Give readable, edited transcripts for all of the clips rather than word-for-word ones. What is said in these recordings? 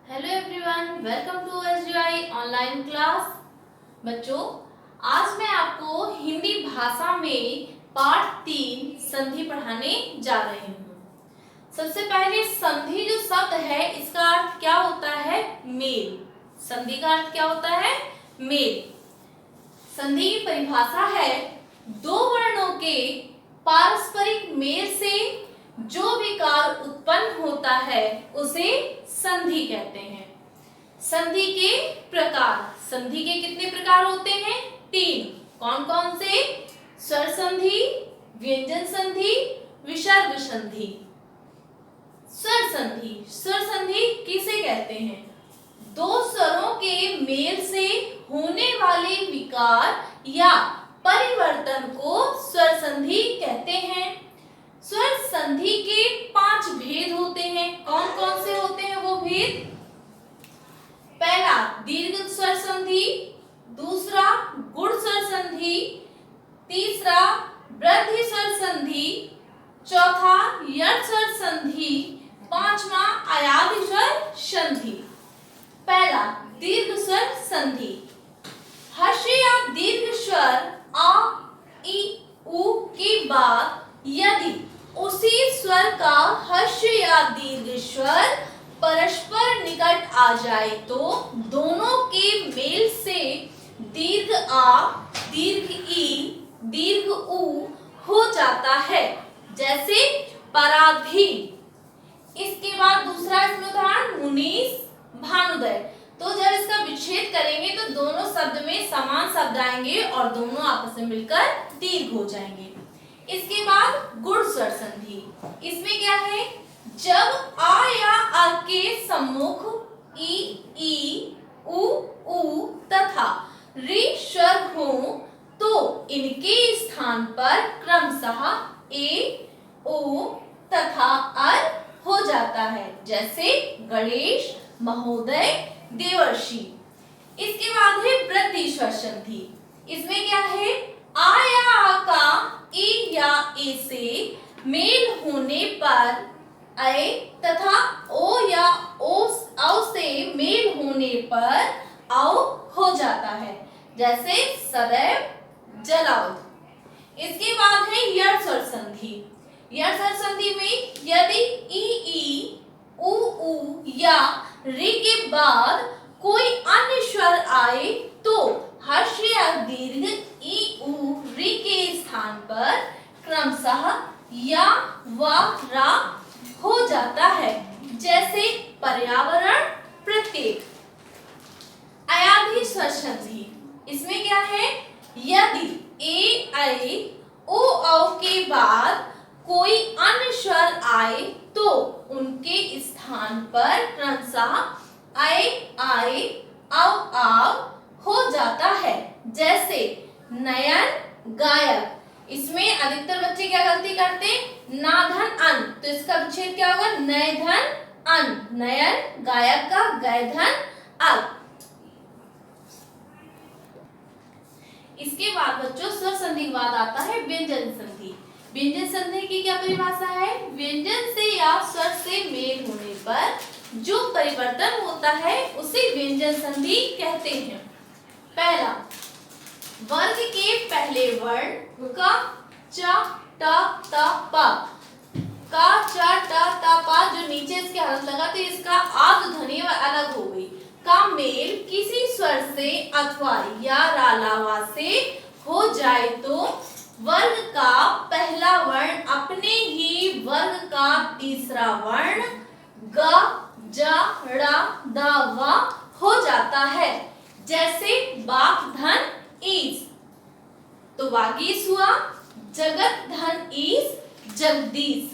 Hello everyone, welcome to SGI online class. बच्चों, आज मैं आपको हिंदी भाषा में पाठ 3 संधि पढ़ाने जा रही हूँ। सबसे पहले संधि जो शब्द है इसका अर्थ क्या होता है? मेल। संधि का अर्थ क्या होता है? मेल। संधि की परिभाषा है दो वर्णों के पारस्परिक मेल से जो विकार उत्पन्न होता है उसे संधि कहते हैं। संधि के प्रकार, संधि के कितने प्रकार होते हैं? 3। कौन कौन से? स्वर संधि, व्यंजन संधि, विसर्ग संधि। स्वर संधि, स्वर संधि किसे कहते हैं? दो स्वरों के मेल से होने वाले विकार या परिवर्तन को स्वर संधि कहते हैं। स्वर संधि के 5 भेद होते हैं। कौन कौन से होते हैं वो भेद? पहला दीर्घ स्वर संधि, दूसरा गुण स्वर संधि, तीसरा वृद्धि स्वर संधि, चौथा यट स्वर संधि, पांचवा अयादि स्वर संधि। पहला दीर्घ स्वर संधि। हर्ष या दीर्घ स्वर आ, ई, उ के बाद यदि उसी स्वर का हर्ष या दीर्घ स्वर परस्पर निकट आ जाए तो दोनों के मेल से दीर्घ आ, दीर्घ ई, दीर्घ उ हो जाता है, जैसे पराधीन। इसके बाद दूसरा इसमें उदाहरण मुनीस, भानुदय। तो जब इसका विच्छेद करेंगे तो दोनों शब्द में समान शब्द आएंगे और दोनों आपस में मिलकर दीर्घ हो जाएंगे। इसके बाद गुण स्वर संधि। इसमें क्या है? जब आ या आ के सम्मुख ई, उ तथा री स्वर हो तो इनके स्थान पर क्रमशः ए, ओ तथा अर हो जाता है, जैसे गणेश, महोदय, देवर्षि। इसके बाद है वृद्धि स्वर संधि। इसमें क्या है? आ या आ का ई या ए से मेल होने पर ऐ तथा ओ या ओ से मेल होने पर औ हो जाता है, जैसे सदैव, जलावत। इसके बाद है यट स्वर संधि। यट स्वर संधि में यदि ई, उ या री के बाद कोई अन्य स्वर आए तो हर्ष या दीर्घ ई, उ, री के स्थान पर क्रमशः या, व, रा हो जाता है, जैसे पर्यावरण, प्रत्येक। अयाधि स्वर संधि। इसमें क्या है? यदि ए, ऐ, ओ, औ के बाद कोई अन्य स्वर आए तो उनके स्थान पर क्रमशः ऐ, आए, औ, आव हो जाता है, जैसे नयन, गायक। इसमें अधिकतर बच्चे क्या गलती करते? ना धन अन, तो इसका विच्छेद क्या होगा? नय धन अन, नयन गायक का गय धन अल। इसके बाद बच्चों स्वर संधि के बाद आता है व्यंजन संधि। व्यंजन संधि की क्या परिभाषा है? व्यंजन से या स्वर से मेल होने पर जो परिवर्तन होता है उसे व्यंजन संधि कहते हैं। पहला वर्ग के पहले वर्ण का च, ट, त, प का च, ट, त, प जो नीचे इसके हलंत लगा तो इसका आद ध्वनि अलग हो गई का मेल किसी स्वर से अथवा या रालावा से हो जाए तो वर्ग का पहला वर्ण अपने ही वर्ग का तीसरा वर्ण ग, ज, ड़, द, व हो जाता है, जैसे बाप धन ईस। तो वागीश हुआ, जगत धन ईस, जगदीश।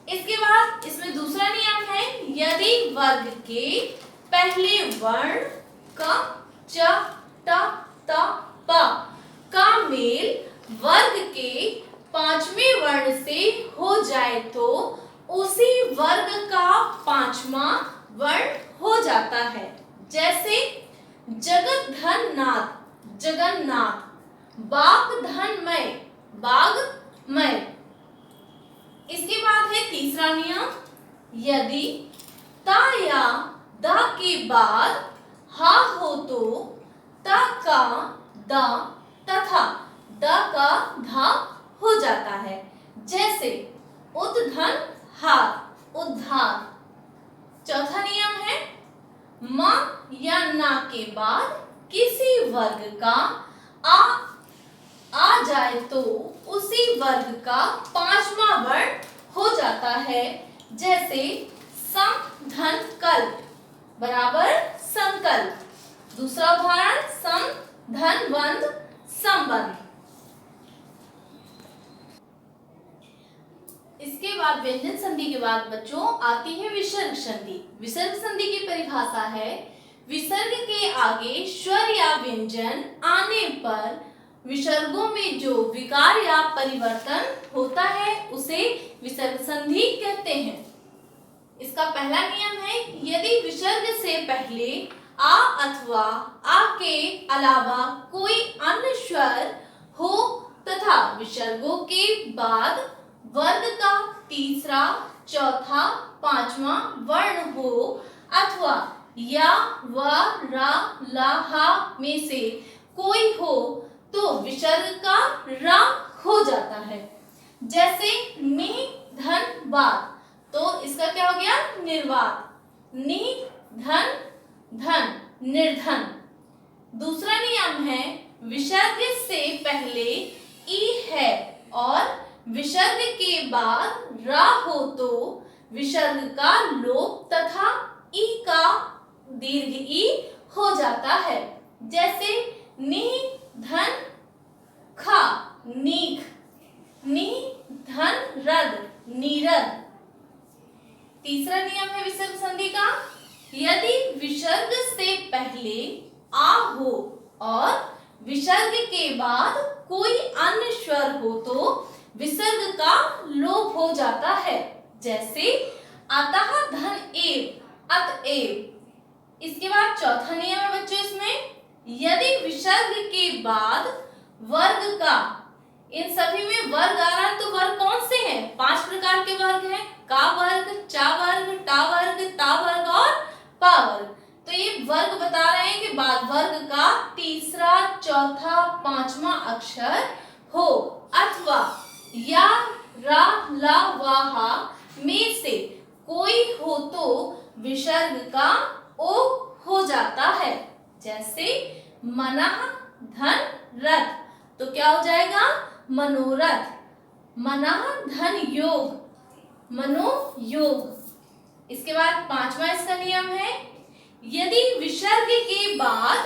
इसके बाद इसमें दूसरा नियम है, यदि वर्ग के पहले वर्ण क, च, ट, त, प का मेल वर्ग के पांचवें वर्ण से हो जाए तो उसी वर्ग का पांचवा वर्ण हो जाता है, जैसे जगत धन नाथ, जगन्नाथ, बाग धनमय, बागमय। इसके बाद है तीसरा नियम, यदि ता या द के बाद हा हो तो त का द तथा द का धा हो जाता है। जैसे उद्धन हार उद्धार। चौथा नियम है म या ना के बाद किसी वर्ग का आ जाए तो उसी वर्ग का पांचवा वर्ण हो जाता है। जैसे सम धन कल बराबर संकल्प। दूसरा उदाहरण सम धन बंध संबंध। इसके बाद व्यंजन संधि के बाद बच्चों आती है विसर्ग संधि। विसर्ग संधि की परिभाषा है विसर्ग के आगे स्वर या व्यंजन आने पर विसर्गों में जो विकार या परिवर्तन होता है उसे विसर्ग संधि कहते हैं। इसका पहला नियम है यदि विसर्ग से पहले आ अथवा आ के अलावा कोई अन्य स्वर हो तथा विसर्गों के बाद वर्ग का तीसरा, चौथा, पांचवा वर्ण हो अथवा या, व, रा, ला, हा में से कोई हो तो विसर्ग का रा हो जाता है। जैसे नि धन वाद तो इसका क्या हो गया निर्वात। नि धन धन निर्धन। दूसरा नियम है विसर्ग से पहले ई है और विसर्ग के बाद रा हो तो विसर्ग का लोप तथा ई का दीर्घ ई हो जाता है। जैसे नि धन खा नीख, नि धन रद नीरद। तीसरा नियम है विसर्ग संधि का यदि विसर्ग से पहले आ हो और विसर्ग के बाद कोई अन्य स्वर हो तो विसर्ग का लोप हो जाता है। जैसे अतः धन एव अतएव। इसके बाद चौथा नियम है बच्चों इसमें यदि विसर्ग के बाद वर्ग का, इन सभी में वर्ग आ रहा है तो वर्ग कौन से हैं? 5 प्रकार के वर्ग हैं का वर्ग, चा वर्ग, टा वर्ग, ता वर्ग और पा वर्ग। तो ये वर्ग बता रहे हैं कि बाद वर्ग का तीसरा, चौथा, पांचवा अक्षर हो अथवा या, रा, ला, वा, हा में से कोई हो तो विसर्ग का ओ हो जाता है। जैसे मनः धन रथ तो क्या हो जाएगा मनोरथ। मनः धन योग मनोयोग। इसके बाद पांचवा इसका नियम है यदि विसर्ग के बाद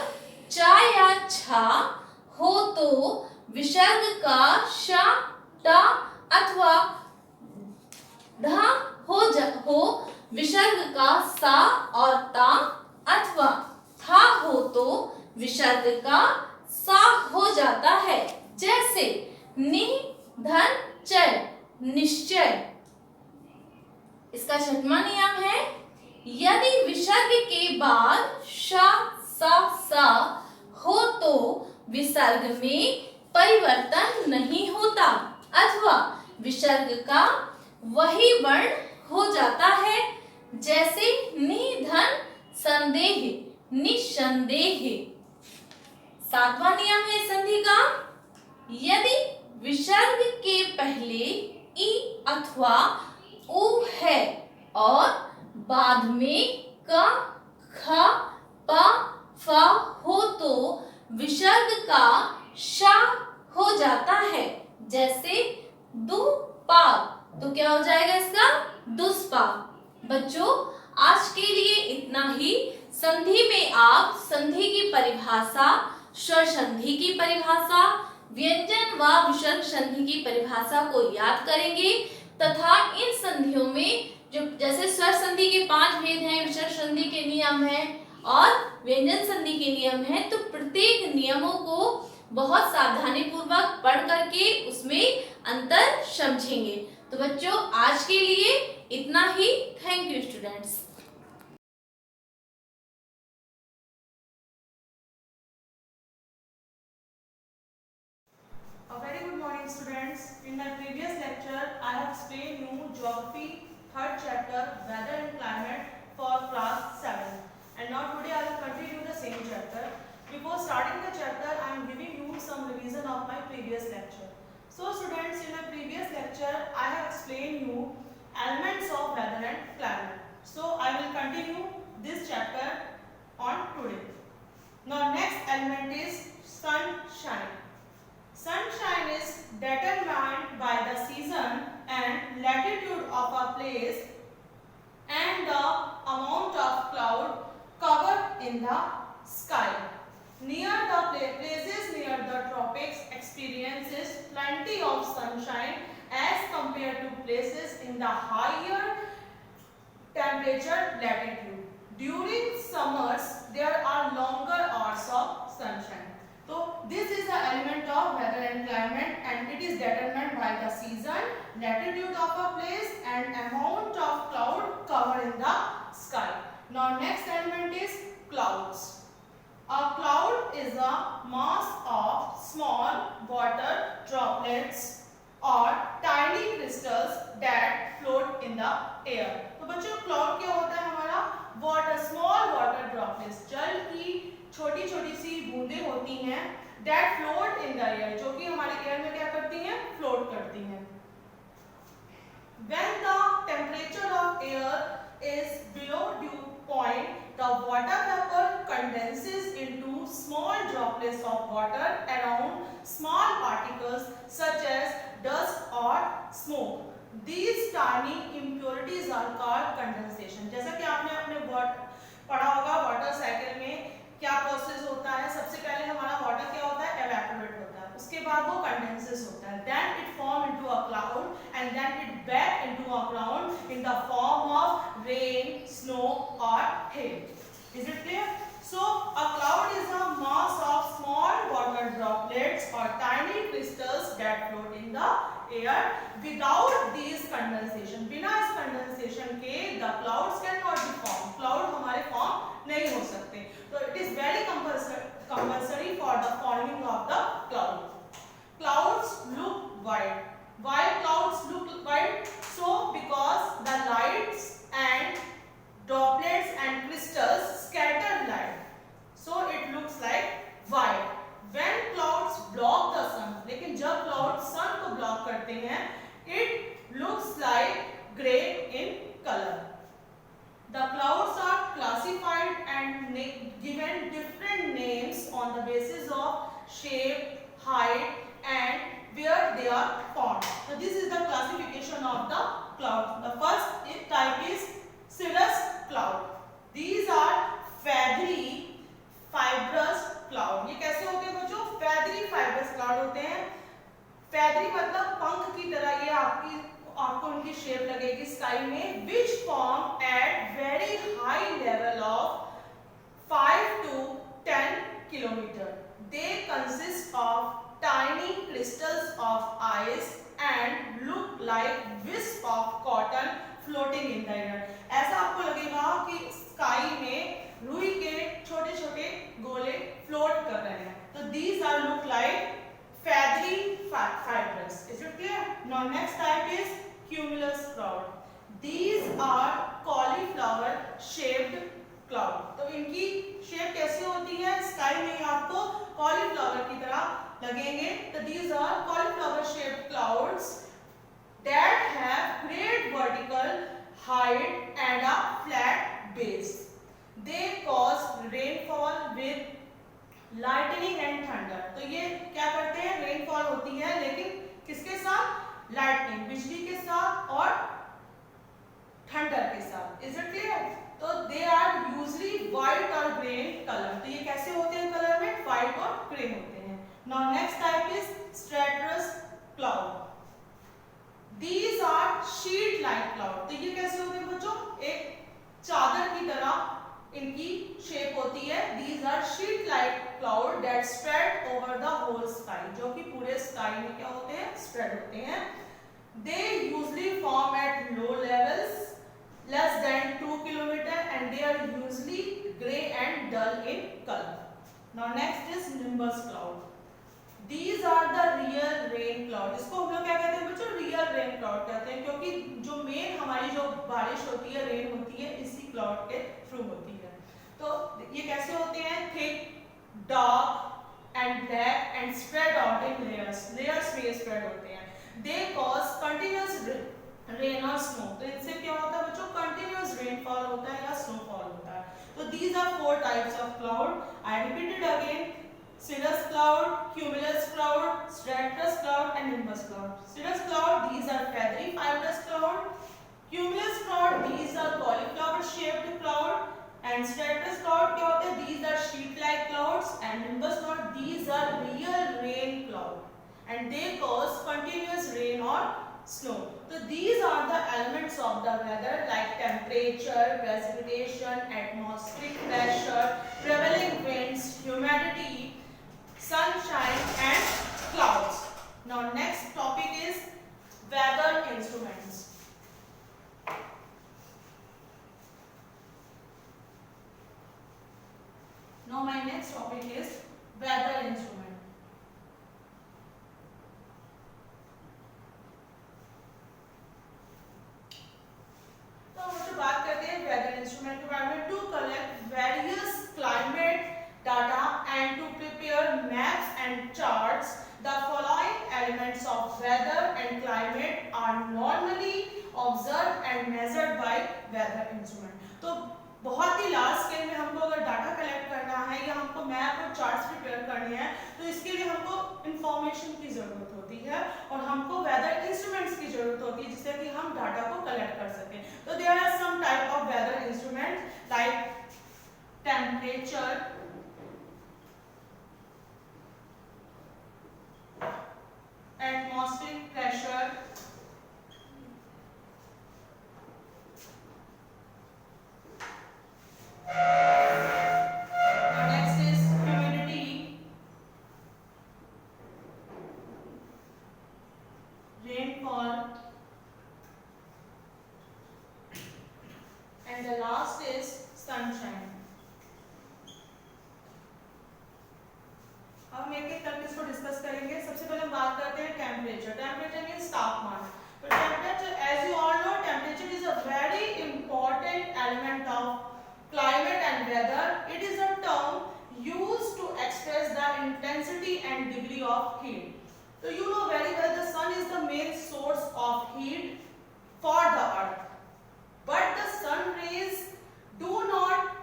चा या छा हो तो विसर्ग का शा, टा अथवा धा हो विसर्ग का सा और ता अथवा था हो तो विसर्ग का सा हो जाता है। जैसे नि धन चय निश्चय। इसका छठवां नियम है यदि विसर्ग के बाद शा, सा हो तो विसर्ग में परिवर्तन नहीं होता अथवा विसर्ग का वही वर्ण हो जाता है। जैसे नि धन संदेह निसंदेह। सातवां नियम है संधि का यदि विसर्ग के पहले ई अथवा उ है और बाद में क, ख, प, फ हो तो विसर्ग का शा हो जाता है। जैसे दुपाप तो क्या हो जाएगा इसका दुष्पाप। बच्चों आज के लिए इतना ही। संधि में आप संधि की परिभाषा, स्वर संधि की परिभाषा, व्यंजन व विसर्ग संधि की परिभाषा को याद करेंगे तथा इन संधियों में जो जैसे स्वर संधि के 5 भेद हैं, विसर्ग संधि के नियम हैं और व्यंजन संधि के नियम हैं, तो प्रत्येक नियमों को बहुत सावधानी पूर्वक पढ़ करके उसमें अंतर समझेंगे। तो बच्चों आज के लिए इतना ही। Thank you students. A very good morning students. In my previous lecture I have explained you geography 3rd chapter weather and climate for class 7. and now today I will continue the same chapter. Before starting the chapter, I am giving you some revision of my previous lecture. So students, in my previous lecture, I have explained you elements of weather and climate. So I will continue this chapter on today. Now next element is sunshine. Sunshine is determined by the season and latitude of a place and the amount of cloud covered in the sky. Near the places near the tropics experiences plenty of sunshine as compared to places in the higher temperature latitude. During summers, there are longer hours of sunshine. So this is the element of weather and climate, and it is determined by the season, latitude of a place and amount of cloud covered in the sky. Now next element is clouds. A cloud is a mass of small water droplets or tiny crystals that float in the air. तो बच्चों cloud क्या होता है हमारा? Water, small water droplets, जल की छोटी छोटी सी बूंदें होती हैं that float in the air, जो कि हमारे एयर में क्या करती हैं? फ्लोट करती हैं. When the temperature of air is below dew point, the water vapor condenses into small droplets of water around small particles such as dust or smoke. These tiny impurities are called condensation. जैसा कि आपने अपने पढ़ा होगा water cycle में क्या process होता है. सबसे पहले हमारा वाटर क्या होता है? एवेपोरेट होता है. उसके बाद वो कंडेंसेस होता है. Then it form into a cloud and then it back into a ground in the form of rain, snow or hail. Is it clear? So a cloud is a mass of small water droplets or tiny crystals that float in the air. Without these condensation, बिना इस condensation के the clouds cannot be formed. Cloud हमारे form नहीं हो सकते. So it is very compulsory for the forming of the cloud. Clouds look white. Why clouds look white? So because the lights and droplets and crystals scatter light, so it looks like white. When clouds block the sun, लेकिन जब clouds sun को block करते हैं, it looks like gray in color. The clouds are classified and given different names on the basis of shape, height and where they are formed. So this is the classification of the clouds. The first type is cirrus cloud. These are feathery fibrous cloud. ये कैसे होते हैं बच्चों? feathery fibrous cloud होते हैं. feathery मतलब पंख की तरह, ये आपको उनकी शेप लगेगी स्काई में, which form at very high level of 5 to 10 kilometer. They consist of tiny crystals of ice and look like wisp of cotton floating in the air. ऐसा आपको लगेगा कि स्काई में रुई के छोटे छोटे गोले फ्लोट कर रहे हैं. तो these are look like feathery fibers. Is it clear? Now next type is cumulus cloud. These are cauliflower shaped cloud. तो इनकी शेप कैसे होती है? स्काई में आपको cauliflower की तरह लगेंगे. तो these are cauliflower shaped clouds that have great vertical height and a flat base. They cause rainfall with lightning and thunder. तो ये क्या करते हैं? रेनफॉल होती है, लेकिन किसके साथ? लाइटनिंग, बिजली के साथ और थंडर के साथ. Is it clear? तो दे आर यूजली व्हाइट और ग्रे कलर. तो ये कैसे होते हैं कलर में? व्हाइट और ग्रे होते हैं. Now next type is stratus cloud. These are sheet like cloud. तो ये कैसे होते हैं बच्चों? एक चादर की तरह इनकी शेप होती है. These are sheet like cloud that spread over the whole sky. जो कि पूरे स्काई में क्या होते हैं? स्प्रेड होते हैं. They usually form at low levels less than 2 kilometer and they are usually gray and dull in color. Now next is nimbus cloud. These are the real rain cloud. इसको हम लोग क्या कहते हैं बच्चों? रियल रेन क्लाउड कहते हैं, क्योंकि जो मेन हमारी जो बारिश होती है, रेन होती है, इसी क्लाउड के थ्रू होती है. तो ये कैसे होते हैं? Thick, dark and black and spread out in layers में स्प्रेड होते हैं। दे कॉज कंटिन्यूअस रेन और स्नो। तो इनसे क्या होता है बच्चों? कंटिन्यूअस रेनफॉल होता है या स्नोफॉल होता है। तो these are 4 types of cloud. I repeat it again: cirrus cloud, cumulus cloud, stratus cloud and nimbus cloud. Cirrus cloud, these are feathery fibrous cloud. Cumulus cloud, these are cauliflower shaped cloud. And stratus cloud क्या होते हैं? These are sheet like clouds. And nimbus cloud, these are real rain cloud. And they cause continuous rain or snow. So these are the elements of the weather like temperature, precipitation, atmospheric pressure, prevailing winds, humidity, sunshine and clouds. Now next topic is weather instruments. Now my next topic is weather instrument. तो हम जो बात करते हैं weather instrument के बारे में, to collect various climate data and to prepare maps and charts. The following elements of weather and climate are normally observed and measured by weather instrument. तो बहुत ही लार्ज स्केल में हमको अगर डाटा कलेक्ट करना है या हमको मैप और चार्ट्स प्रिपेयर करने हैं तो इसके लिए हमको इंफॉर्मेशन की जरूरत होती है और हमको वेदर इंस्ट्रूमेंट्स की जरूरत होती है जिससे कि हम डाटा को कलेक्ट कर सकें। तो there are some type of weather instrument like temperature, atmospheric pressure, next is humidity, rainfall, and the last is sunshine. अब हम एक-एक करके इसको डिस्कस करेंगे। सबसे पहले हम बात करते हैं टेम्परेचर। टेम्परेचर मींस तापमान। तो temperature, as you all know, temperature is a very important element of climate and weather. It is a term used to express the intensity and degree of heat. So you know very well the sun is the main source of heat for the earth. But the sun rays do not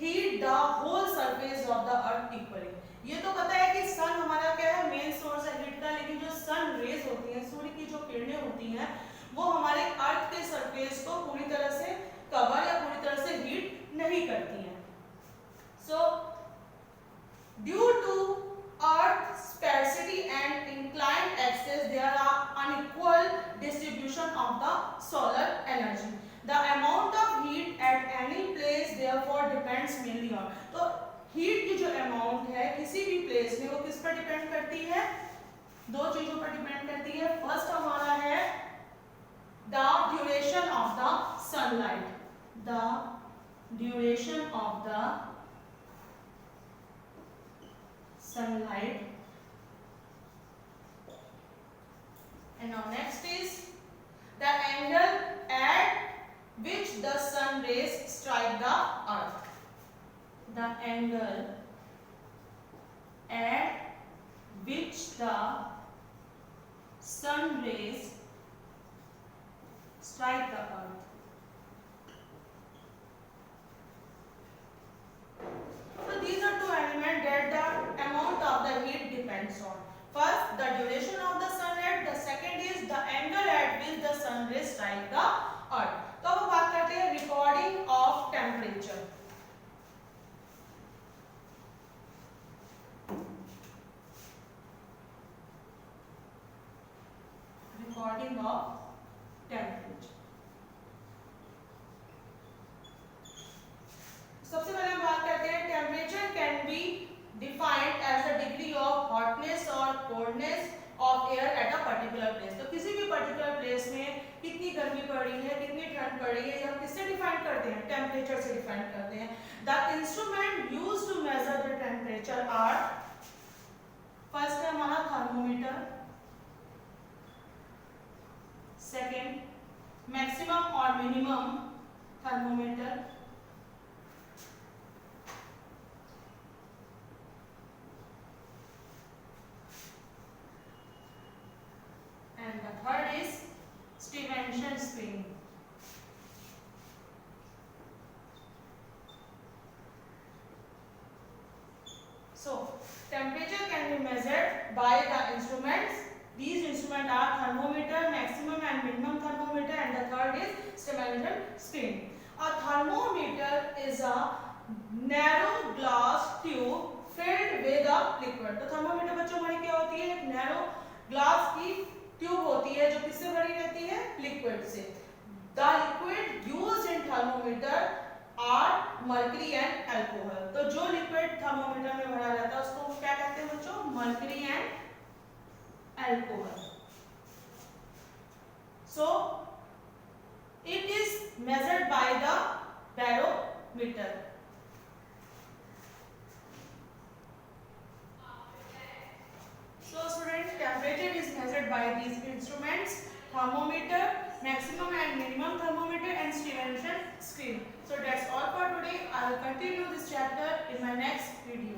heat the whole surface of the earth equally. ये तो पता है कि सन हमारा क्या है? Main source है heat का, लेकिन जो सन रेज होती हैं, सूर्य की जो किरणें होती हैं, वो हमारे अर्थ के सरफेस को पूरी तरह से कवर या पूरी तरह से हीट नहीं करती हैं। So due to earth sphericity and inclined axis there are unequal distribution of the solar energy. The amount of heat at any place therefore depends mainly on. तो हीट की जो अमाउंट है किसी भी प्लेस में वो किस पर डिपेंड करती है? दो चीजों पर डिपेंड करती है। फर्स्ट हमारा है the duration of the sunlight, the duration of the sunlight, and now next is the angle at which the sun rays strike the earth. The angle at which the sun rays strike the earth. So these are two elements that the amount of the heat depends on. First, the duration of the sun rays. The second is the angle at which the sun rays strike the earth. तो अब बात करते हैं recording of temperature. Recording of temperature. सबसे पहले हम बात करते हैं temperature can be defined as the degree of hotness और coldness of air at a particular place. तो किसी भी पर्टिकुलर प्लेस में कितनी गर्मी पड़ रही है, कितनी ठंड पड़ रही है, हम किससे डिफाइन करते हैं? टेम्परेचर से डिफाइन करते हैं। The instrument used to measure the temperature are, first है हमारा थर्मोमीटर, सेकेंड मैक्सिमम और minimum thermometer, So temperature can be measured by the instruments. These instruments are thermometer, maximum and minimum thermometer, and the third is thermometer screen. A thermometer is a narrow glass tube filled with a liquid. तो thermometer बच्चों हमारी क्या होती है? एक narrow glass की tube होती है जो किससे भरी रहती है? लिक्विड से. The liquid used in thermometer are mercury and alcohol. तो जो लिक्विड थर्मोमीटर में भरा रहता है उसको क्या कहते हैं बच्चों? Mercury and alcohol. So it is measured by the barometer. So students, temperature is measured by these instruments: thermometer, maximum and minimum thermometer, and Stevenson screen. So that's all for today. I will continue this chapter in my next video.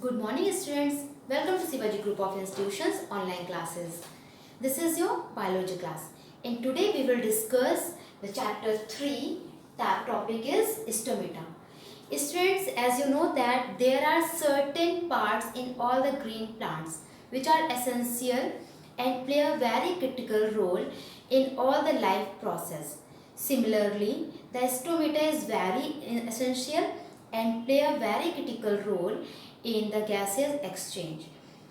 Good morning students. Welcome to Shivaji Group of Institutions online classes. This is your biology class. And today we will discuss the chapter 3. That topic is stomata. Students, as you know that there are certain parts in all the green plants which are essential and play a very critical role in all the life process. Similarly, the stomata is very essential and play a very critical role in the gaseous exchange.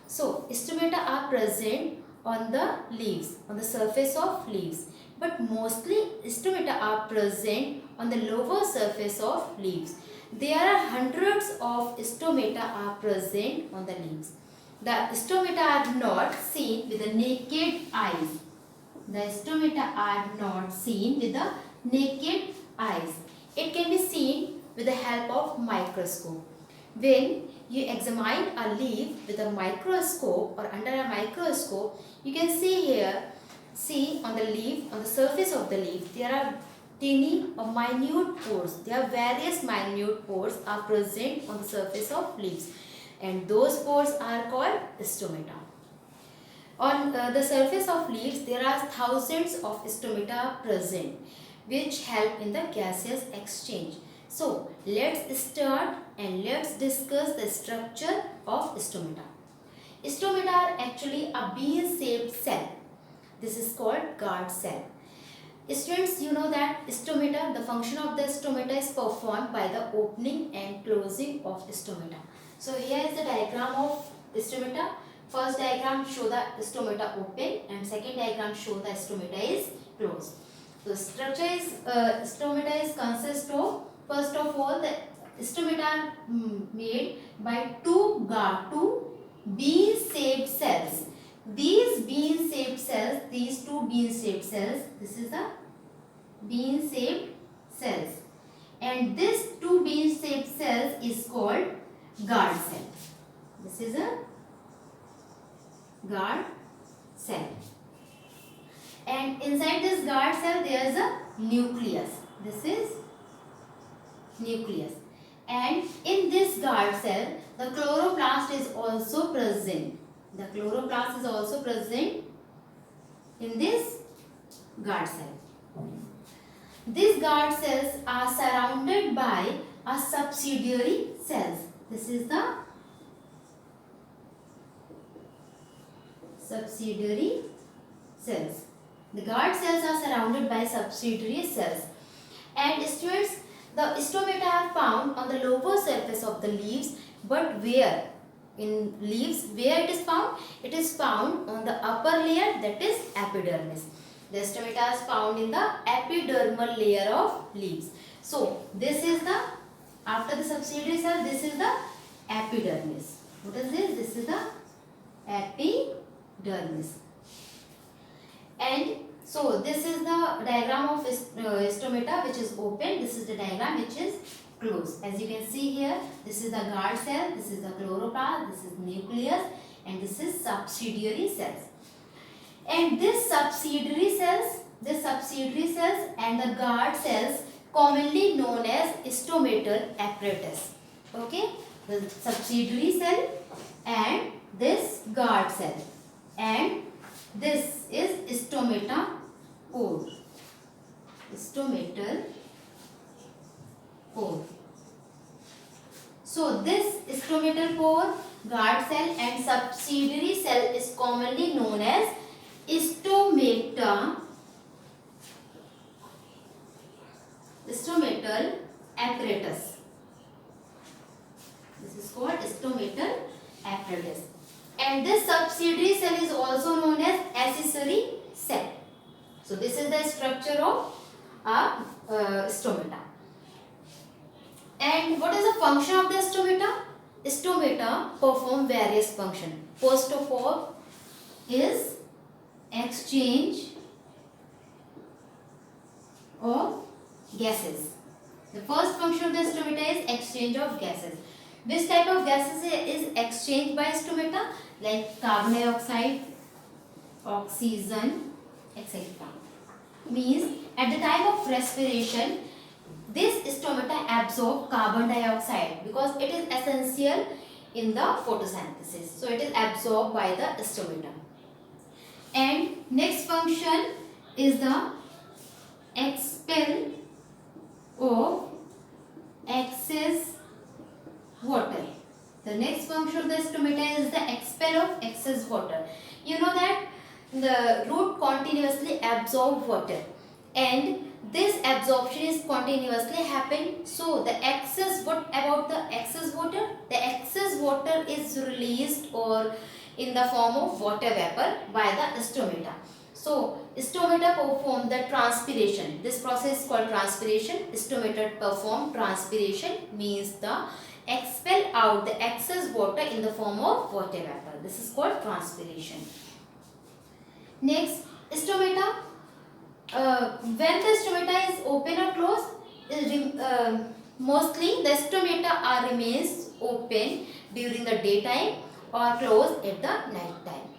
So, stomata are present on the leaves, on the surface of leaves, but mostly stomata are present on the lower surface of leaves. There are hundreds of stomata are present on the leaves. The stomata are not seen with the naked eyes. The stomata are not seen with the naked eyes. It can be seen with the help of microscope. When you examine a leaf with a microscope or under a microscope, you can see here, see on the leaf, on the surface of the leaf, there are tiny or minute pores. There are various minute pores are present on the surface of leaves, and those pores are called stomata. On the surface of leaves, there are thousands of stomata present, which help in the gaseous exchange. So, let's start and let's discuss the structure of stomata. Stomata are actually a bean-shaped cell. This is called guard cell. Students, you know that stomata, the function of the stomata is performed by the opening and closing of stomata. So, here is the diagram of stomata. First diagram show the stomata open and second diagram show the stomata is closed. So, structure is stomata is consist of, first of all, the stomata are made by two bean-shaped cells. These bean-shaped cells, these two bean-shaped cells, this is the bean-shaped cells, and this two bean-shaped cells is called guard cell. This is a guard cell, and inside this guard cell there is a nucleus. This is nucleus, and in this guard cell the chloroplast is also present. The chloroplast is also present in this guard cell. These guard cells are surrounded by a subsidiary cells. This is the subsidiary cells. The guard cells are surrounded by subsidiary cells. And students, the stomata are found on the lower surface of the leaves, but where? In leaves, where it is found? It is found on the upper layer, that is epidermis. The stomata is found in the epidermal layer of leaves. So, this is the, after the subsidiary cell, this is the epidermis. What is this? This is the epidermis. And so, this is the diagram of stomata which is open. This is the diagram which is closed. As you can see here, this is the guard cell, this is the chloroplast, this is nucleus, and this is subsidiary cells. And this subsidiary cells and the guard cells commonly known as stomatal apparatus. Okay, the subsidiary cell and this guard cell, and this is stomata stomatal pore. So this stomatal pore, guard cell and subsidiary cell is commonly known as stomatal apparatus. This is called stomatal apparatus. And this subsidiary cell is also known as accessory cell. So this is the structure of a stomata. And what is the function of the stomata? Stomata perform various functions. First of all is exchange of gases. The first function of the stomata is exchange of gases. Which type of gases is exchanged by stomata? Like carbon dioxide, oxygen, etc. Means at the time of respiration, this stomata absorb carbon dioxide because it is essential in the photosynthesis. So it is absorbed by the stomata. And next function is the expel of excess water. The next function of the stomata is the expel of excess water. You know that the root continuously absorb water, and this absorption is continuously happen. So the excess, what about the excess water? The excess water is released or in the form of water vapor by the stomata. So stomata perform the transpiration. This process is called transpiration. Stomata perform transpiration, means the expel out the excess water in the form of water vapor. This is called transpiration. Next, stomata. When the stomata is open or closed, mostly the stomata remains open during the daytime or closed at the night time.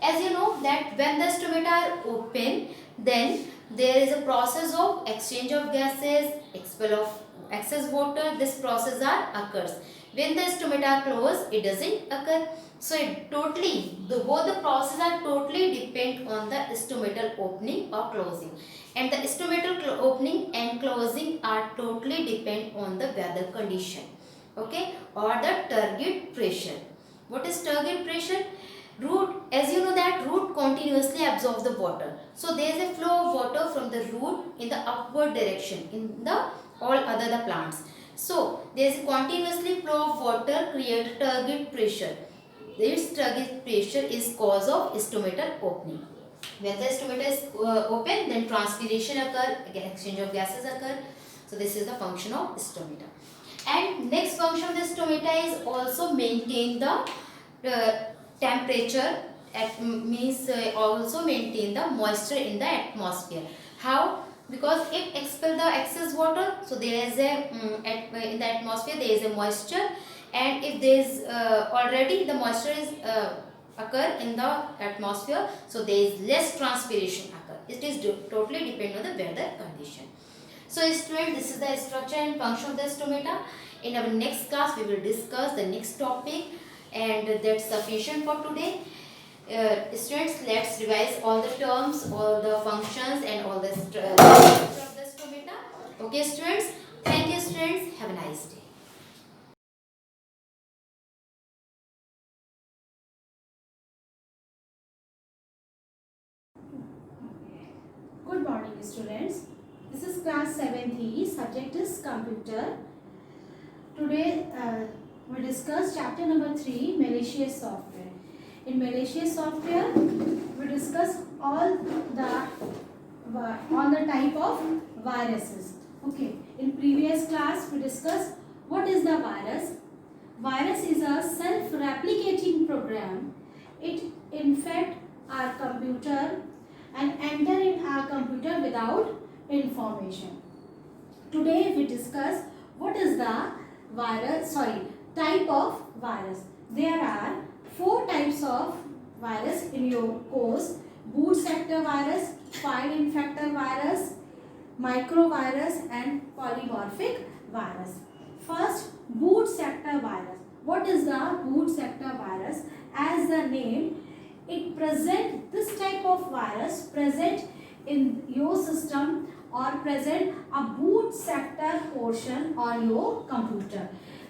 As you know that when the stomata are open, then there is a process of exchange of gases, expel of excess water. This process occurs. When the stomata are closed, it doesn't occur. So both the processes are totally depend on the stomatal opening or closing, and the stomatal opening and closing are totally depend on the weather condition, okay, or the turgid pressure. What is turgid pressure? Root, as you know that root continuously absorbs the water. So there is a flow of water from the root in the upward direction in the all other the plants. So there is a continuously flow of water create turgid pressure. This turgid pressure is cause of stomatal opening. When the stomata is open, then transpiration occur, again exchange of gases occur. So this is the function of stomata. And next function of the stomata is also maintain the temperature, also maintain the moisture in the atmosphere. How? Because it expel the excess water, so there is a in the atmosphere there is a moisture, and if there is already the moisture is occur in the atmosphere, so there is less transpiration occur. It is totally depend on the weather condition. So students, this is the structure and function of the stomata. In our next class we will discuss the next topic, and that's sufficient for today. Students, let's revise all the terms, all the functions and all the structure of the stomata. Okay students, thank you students, have a nice day. Good morning students. This is class 7th, subject is computer. Today we discuss chapter number 3, malicious software. In malicious software we discuss all the type of viruses. Okay, in previous class we discussed what is the virus. Virus is a self-replicating program. It infect our computer and enter in our computer without information. Today we discuss what is the type of virus. There are 4 types of virus in your course: boot sector virus, file infector virus, microvirus and polymorphic virus. First, boot sector virus. What is the boot sector virus? As the name, it present this type of virus present in your system or present a boot sector portion on your computer.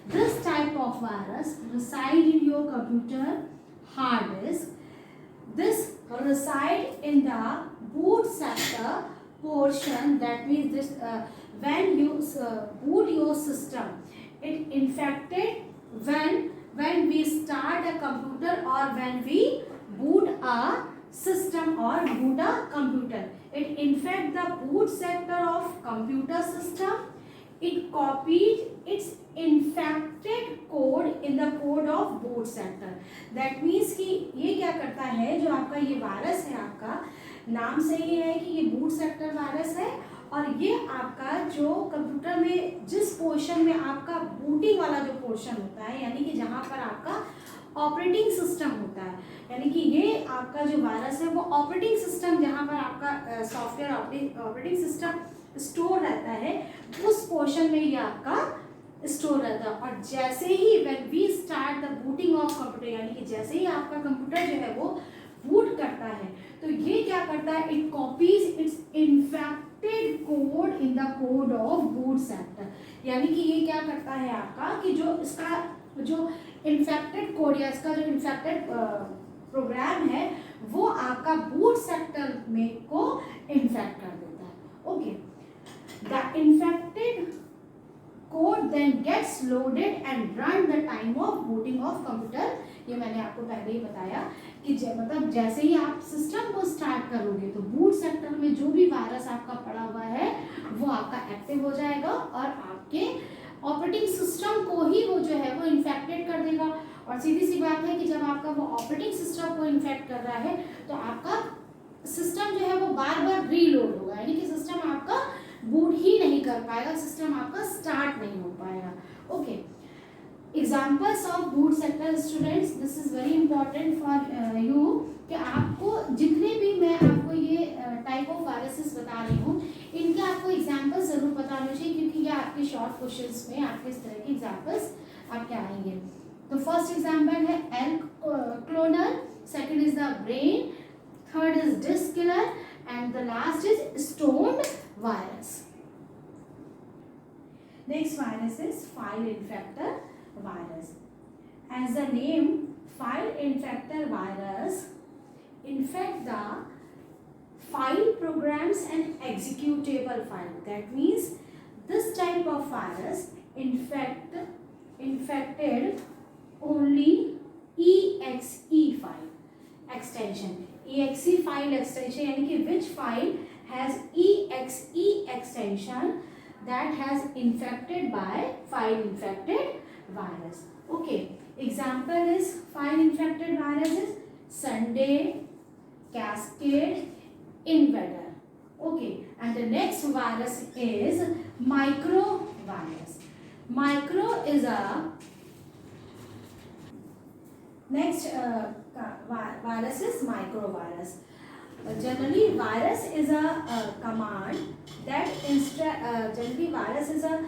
This type of virus reside in your computer hard disk. This reside in the boot sector portion. That means this when you boot your system, it infected when we start a computer or when we boot a system or boot a computer. It infect the boot sector of computer system. It copied its infected code in the code of boot sector. That means कि ये क्या करता है, जो आपका ये virus है, आपका नाम से ये है कि ये बूट सेक्टर वायरस है, और ये आपका जो कंप्यूटर में जिस पोर्शन में आपका बूटिंग वाला जो पोर्शन होता है, यानी कि जहाँ पर आपका ऑपरेटिंग सिस्टम होता है, यानी कि ये आपका जो वायरस है वो ऑपरेटिंग सिस्टम जहाँ पर आपका सॉफ्टवेयर ऑपरेटिंग सिस्टम स्टोर रहता है, उस पोर्शन में ये आपका स्टोर रहता है। और जैसे ही when we start the booting of computer, यानी कि जैसे ही आपका कंप्यूटर जो है वो बूट करता है, तो ये क्या करता है, it copies it's infected code in the code of boot sector. यानी कि ये क्या करता है आपका कि जो इसका जो इन्फेक्टेड कोड या इसका जो इन्फेक्टेड प्रोग्राम है वो आपका बूट सेक्टर में को इन्फेक्ट कर देता है। Okay, the infected code then gets loaded and run the time of booting of computer। ये मैंने आपको पहले ही बताया कि मतलब जैसे ही आप सिस्टम को स्टार्ट करोगे तो बूट सेक्टर में जो भी वायरस आपका पड़ा हुआ है वो आपका एक्टिव हो जाएगा और आपके ऑपरेटिंग सिस्टम को ही वो जो है वो इन्फेक्टेड कर देगा। और सीधी सी बात है कि जब आपका वो ऑपरेटिंग सिस्टम को इन्फेक्ट कर रहा है तो आपका सिस्टम जो है वो बार बार रीलोड होगा, यानी कि सिस्टम आपका बूट ही नहीं कर पाएगा, सिस्टम आपका स्टार्ट नहीं हो पाएगा। Okay, examples of boot sector students, this is very important for you कि आपको जितने भी मैं आपको ये टाइप ऑफ वायरसेस बता रही हूँ इनके आपको एग्जांपल्स जरूर पता होने चाहिए, क्योंकि ये आपके शॉर्ट क्वेश्चंस में आपके इस तरह के एग्जांपल्स आपके आएंगे। तो फर्स्ट एग्जांपल है Elk Cloner, second is the Brain, third is Disk Killer and the last is stoned virus. Next virus is file infector virus. As the name file infector virus infect the file programs and executable file. That means this type of virus infected only exe file extension. exe file extension यानी कि which file has exe extension that has infected by file infected virus. Okay, example is file infected viruses Sunday, Cascade, Invader. Okay, and the next virus is micro virus. Micro is a next virus is microvirus. Generally virus is a command that generally virus is a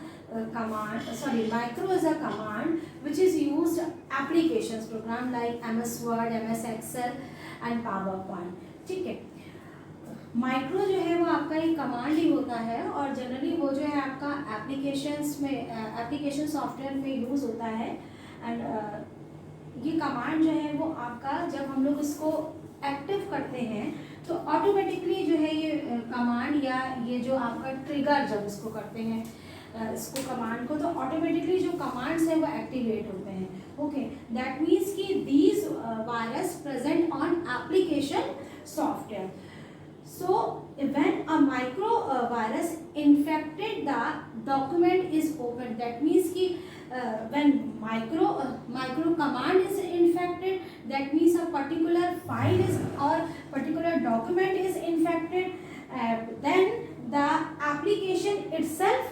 micro is a command which is used applications program like MS Word, MS Excel and PowerPoint। ठीक है, micro जो है वो आपका एक command ही होता है और जनरली वो जो है आपका एप्लीकेशंस में एप्लीकेशन सॉफ्टवेयर में यूज़ होता है। एंड ये कमांड जो है वो आपका जब हम लोग इसको एक्टिव करते हैं तो ऑटोमेटिकली जो है ये कमांड या ये जो आपका ट्रिगर जब इसको करते हैं इसको कमांड को तो ऑटोमेटिकली जो कमांड्स है वो एक्टिवेट होते हैं। ओके, दैट मीन्स कि these virus present on application software. So when a micro virus infected the document is opened, that means कि when micro command is infected, that means a particular file is or particular document is infected, then the application itself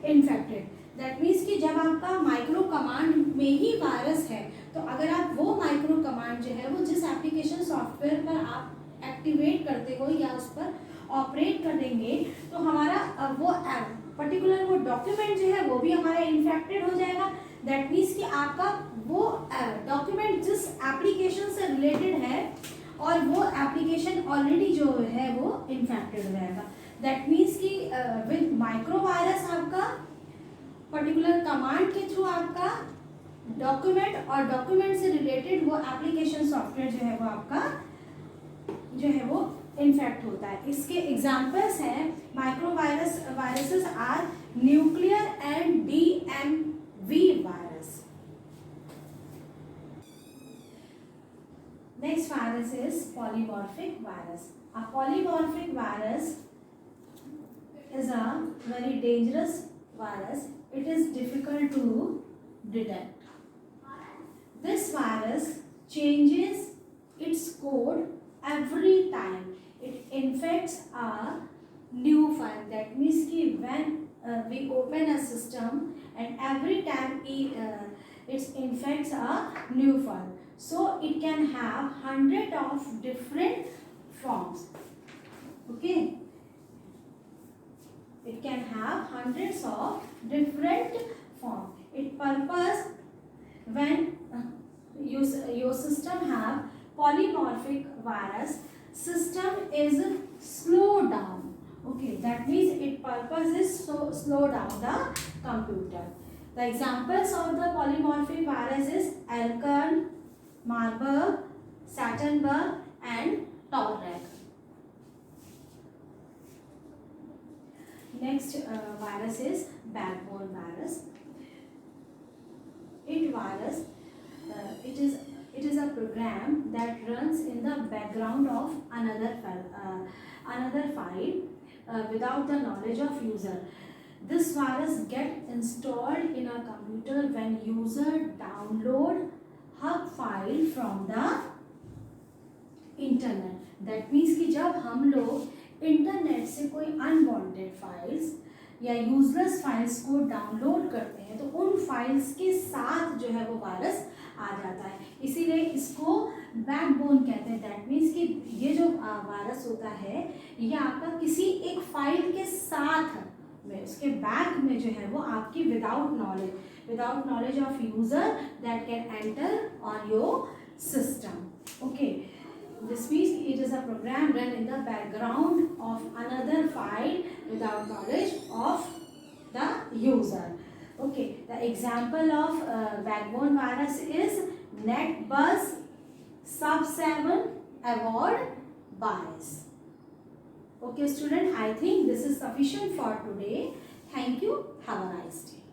infected। That means कि जब आपका micro command में ही virus है तो अगर आप वो माइक्रो कमांड जो है वो जिस एप्लीकेशन सॉफ्टवेयर पर आप एक्टिवेट करते हो या उस पर ऑपरेट करेंगे तो हमारा वो पर्टिकुलर वो डॉक्यूमेंट जो है वो भी हमारा इन्फेक्टेड हो जाएगा। दैट मीन्स कि आपका वो डॉक्यूमेंट जिस एप्लीकेशन से रिलेटेड है और वो एप्लीकेशन ऑलरेडी जो है वो इन्फेक्टेड रहेगा। दैट मीन्स कि विद माइक्रो वायरस आपका पर्टिकुलर कमांड के थ्रू आपका डॉक्यूमेंट और डॉक्यूमेंट से रिलेटेड वो एप्लीकेशन सॉफ्टवेयर जो है वो आपका जो है वो इन्फेक्ट होता है। इसके एग्जाम्पल्स हैं micro viruses are nuclear and DMV virus. Next virus is polymorphic virus. A polymorphic virus is a very dangerous virus. It is difficult to detect. This virus changes its code every time it infects a new file. That means कि when we open a system and every time it infects a new file, so it can have 100 of different forms. Okay, it can have hundreds of different forms. It purpose when your system have polymorphic virus, system is slow down. Okay, that means it purpose is slow down the computer. The examples of the polymorphic virus is Alkern, Marburg, Sattenberg and Taureg. Next virus is backbone virus. It is a program that runs in the background of another file without the knowledge of user. This virus get installed in a computer when user download hub file from the internet. That means कि जब हम लोग internet से कोई unwanted files या useless files को download करते हैं तो उन फाइल्स के साथ जो है वो वायरस आ जाता है, इसीलिए इसको बैकबोन कहते हैं। दैट मीन्स कि ये जो वायरस होता है ये आपका किसी एक फाइल के साथ में उसके बैक में जो है वो आपकी without knowledge of user that can enter on your system. Okay, this means it is a program run in the background of another file without knowledge of the user. Okay, the example of backbone virus is NetBuzz Sub7 Award bias. Okay student, I think this is sufficient for today. Thank you. Have a nice day.